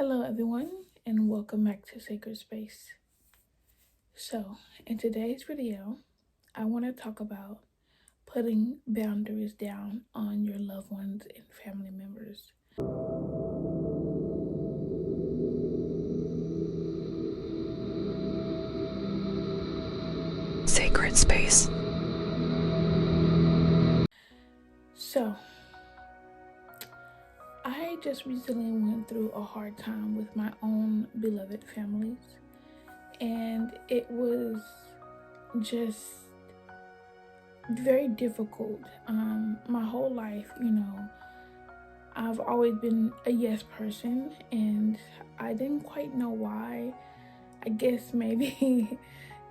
Hello, everyone, and welcome back to Sacred Space. So, in today's video, I want to talk about putting boundaries down on your loved ones and family members. Sacred Space. So, I just recently went through a hard time with my own beloved families, and it was just very difficult. My whole life, I've always been a yes person, and I didn't quite know why. I guess maybe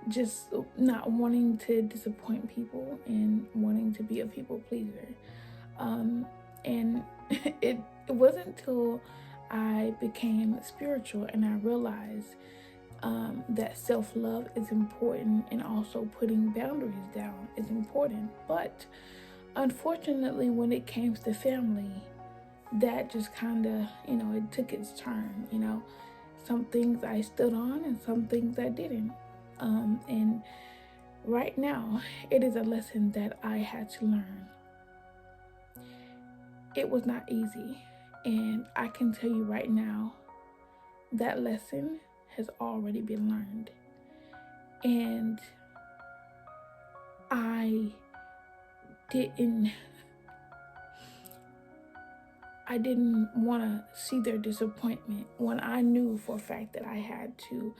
just not wanting to disappoint people and wanting to be a people pleaser. And it wasn't until I became spiritual and I realized that self-love is important, and also putting boundaries down is important. But unfortunately, when it came to family, that just kind of, it took its turn. Some things I stood on and some things I didn't. And right now, it is a lesson that I had to learn. It was not easy. And I can tell you right now, that lesson has already been learned. And I didn't want to see their disappointment when I knew for a fact that I had to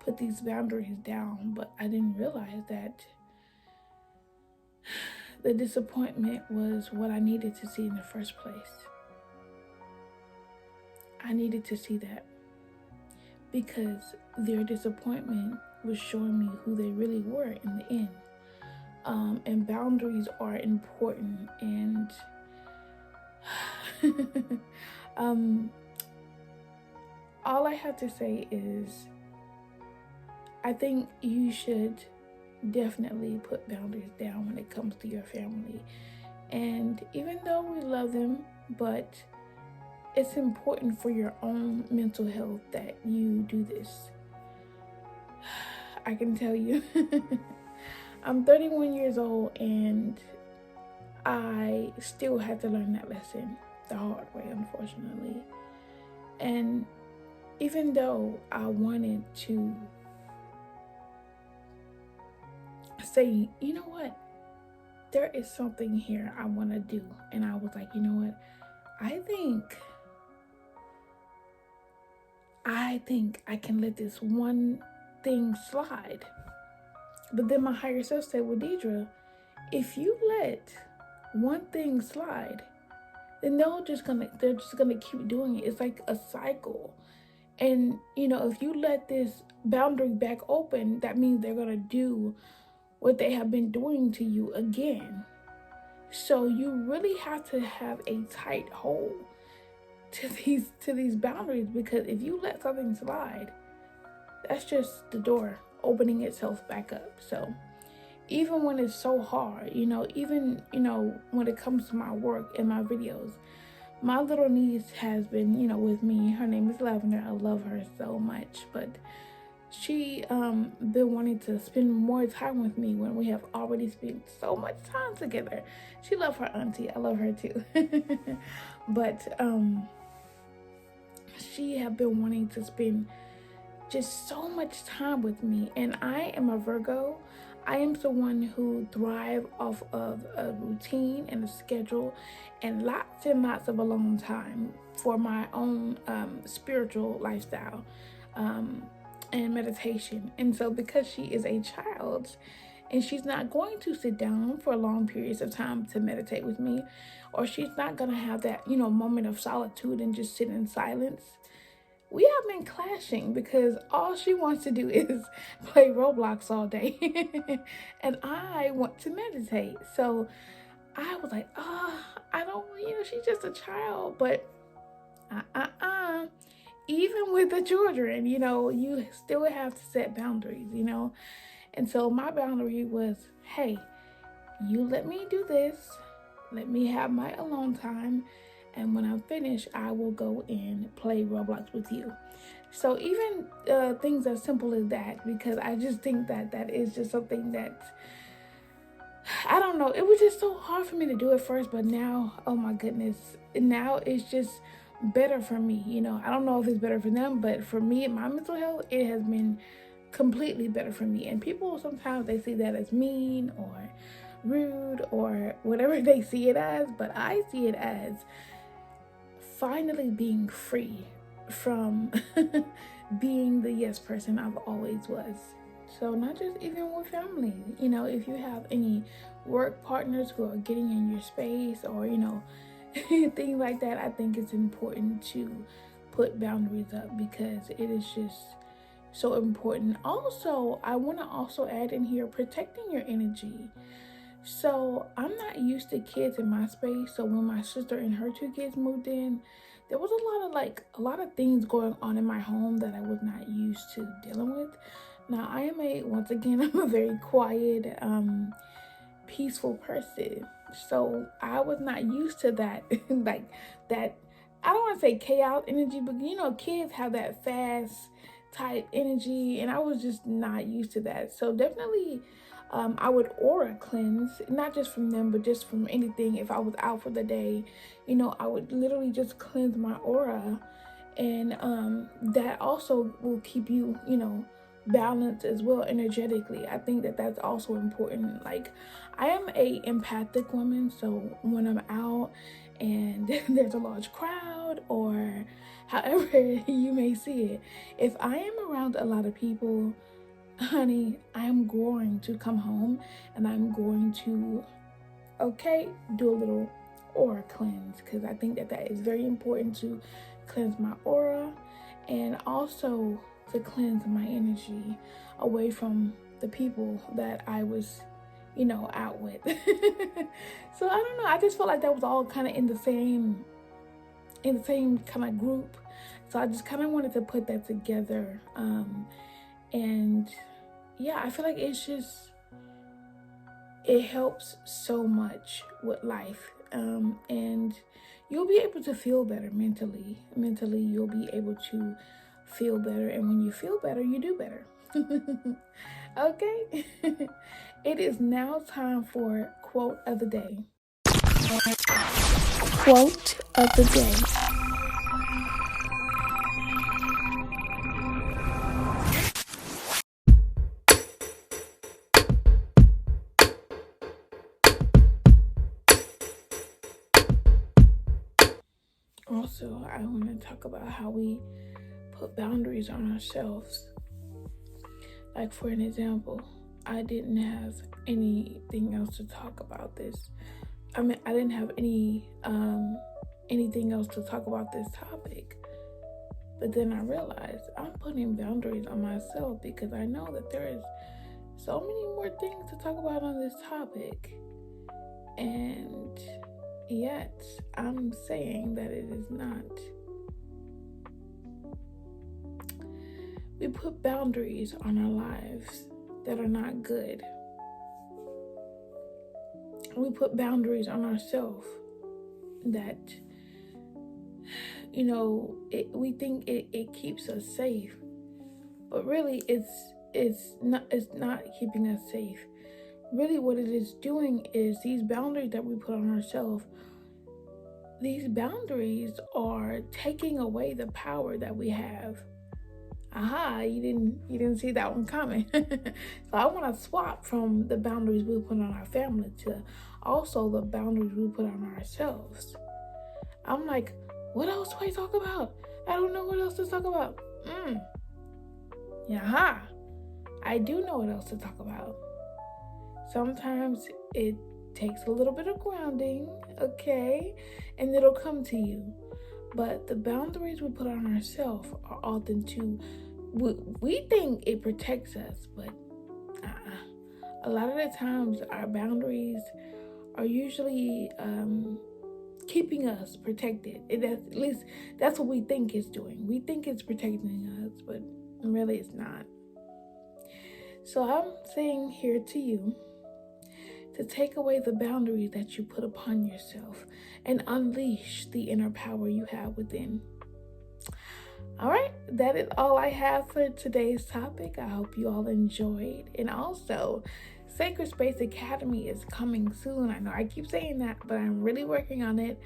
put these boundaries down, but I didn't realize that the disappointment was what I needed to see in the first place. I needed to see that because their disappointment was showing me who they really were in the end. And boundaries are important, and all I have to say is I think you should definitely put boundaries down when it comes to your family. And even though we love them, but it's important for your own mental health that you do this. I can tell you, I'm 31 years old and I still had to learn that lesson the hard way, unfortunately. And even though I wanted to say, you know what, there is something here I want to do. And I was like, you know what, I think I can let this one thing slide. But then my higher self said, well, Deidre, if you let one thing slide, then they're just gonna keep doing it. It's like a cycle. And if you let this boundary back open, that means they're gonna do what they have been doing to you again. So you really have to have a tight hold to these boundaries, because if you let something slide, that's just the door opening itself back up. So even when it's so hard, even when it comes to my work and my videos, my little niece has been with me. Her name is Lavender. I love her so much, but she been wanting to spend more time with me when we have already spent so much time together. She loves her auntie. I love her too. But she have been wanting to spend just so much time with me. And I am a Virgo. I am someone who thrive off of a routine and a schedule and lots of alone time for my own spiritual lifestyle and meditation. And so because she is a child and she's not going to sit down for long periods of time to meditate with me, or she's not going to have that, moment of solitude and just sit in silence, we have been clashing because all she wants to do is play Roblox all day. And I want to meditate. So I was like, I don't, she's just a child. But even with the children, you still have to set boundaries, And so my boundary was, hey, you let me do this. Let me have my alone time. and when I'm finished, I will go and play Roblox with you. So even things as simple as that, because I just think that that is just something that, I don't know, it was just so hard for me to do at first, but now, oh my goodness, now it's just better for me. You know, I don't know if it's better for them, but for me, my mental health, it has been completely better for me. And people sometimes they see that as mean or rude or whatever they see it as, but I see it as finally being free from being the yes person I've always was. So not just even with family, you know, if you have any work partners who are getting in your space or, you know, things like that, I think it's important to put boundaries up because it is just so important. Also, I want to also add in here protecting your energy. So I'm not used to kids in my space. So when my sister and her two kids moved in, there was a lot of things going on in my home that I was not used to dealing with. Now once again, I'm a very quiet, peaceful person. So I was not used to that, like that. I don't want to say chaos energy, but you know, kids have that fast type energy, and I was just not used to that. So definitely, I would aura cleanse, not just from them, but just from anything. If I was out for the day, you know, I would literally just cleanse my aura, and that also will keep you, you know, balanced as well energetically. I think that that's also important. Like, I am a empathic woman, so when I'm out and there's a large crowd or however you may see it, if I am around a lot of people, honey, I am going to come home and I'm going to, okay, do a little aura cleanse, because I think that that is very important to cleanse my aura and also to cleanse my energy away from the people that I was, you know, out with. So I don't know, I just felt like that was all kind of in the same kind of group. So I just kind of wanted to put that together. And yeah, I feel like it helps so much with life. And you'll be able to feel better mentally. Mentally, you'll be able to feel better. And when you feel better, you do better. Okay? It is now time for quote of the day. Quote of the day. Also, I want to talk about how we put boundaries on ourselves. Like, for an example, I didn't have anything else to talk about this. I mean, I didn't have anything else to talk about this topic. But then I realized I'm putting boundaries on myself because I know that there is so many more things to talk about on this topic. And yet, I'm saying that it is not. We put boundaries on our lives that are not good. We put boundaries on ourselves that, you know, we think it keeps us safe, but really it's not keeping us safe. Really, what it is doing is these boundaries that we put on ourselves. These boundaries are taking away the power that we have. Aha, you didn't see that one coming. So I want to swap from the boundaries we put on our family to also the boundaries we put on ourselves. I'm like, what else do I talk about? I don't know what else to talk about. Aha, I do know what else to talk about. Sometimes it takes a little bit of grounding, okay, and it'll come to you. But the boundaries we put on ourselves are often too, we think it protects us, but a lot of the times our boundaries are usually keeping us protected. At least that's what we think it's doing. We think it's protecting us, but really it's not. So I'm saying here to you to take away the boundaries that you put upon yourself and unleash the inner power you have within. All right, that is all I have for today's topic. I hope you all enjoyed. And also, Sacred Space Academy is coming soon. I know I keep saying that, but I'm really working on it.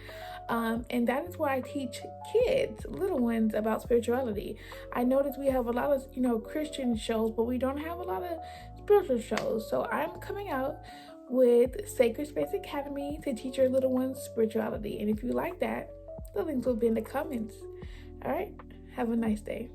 And that is where I teach kids, little ones, about spirituality. I notice we have a lot of, Christian shows, but we don't have a lot of spiritual shows. So I'm coming out with Sacred Space Academy to teach your little ones spirituality. And if you like that, the links will be in the comments. All right, have a nice day.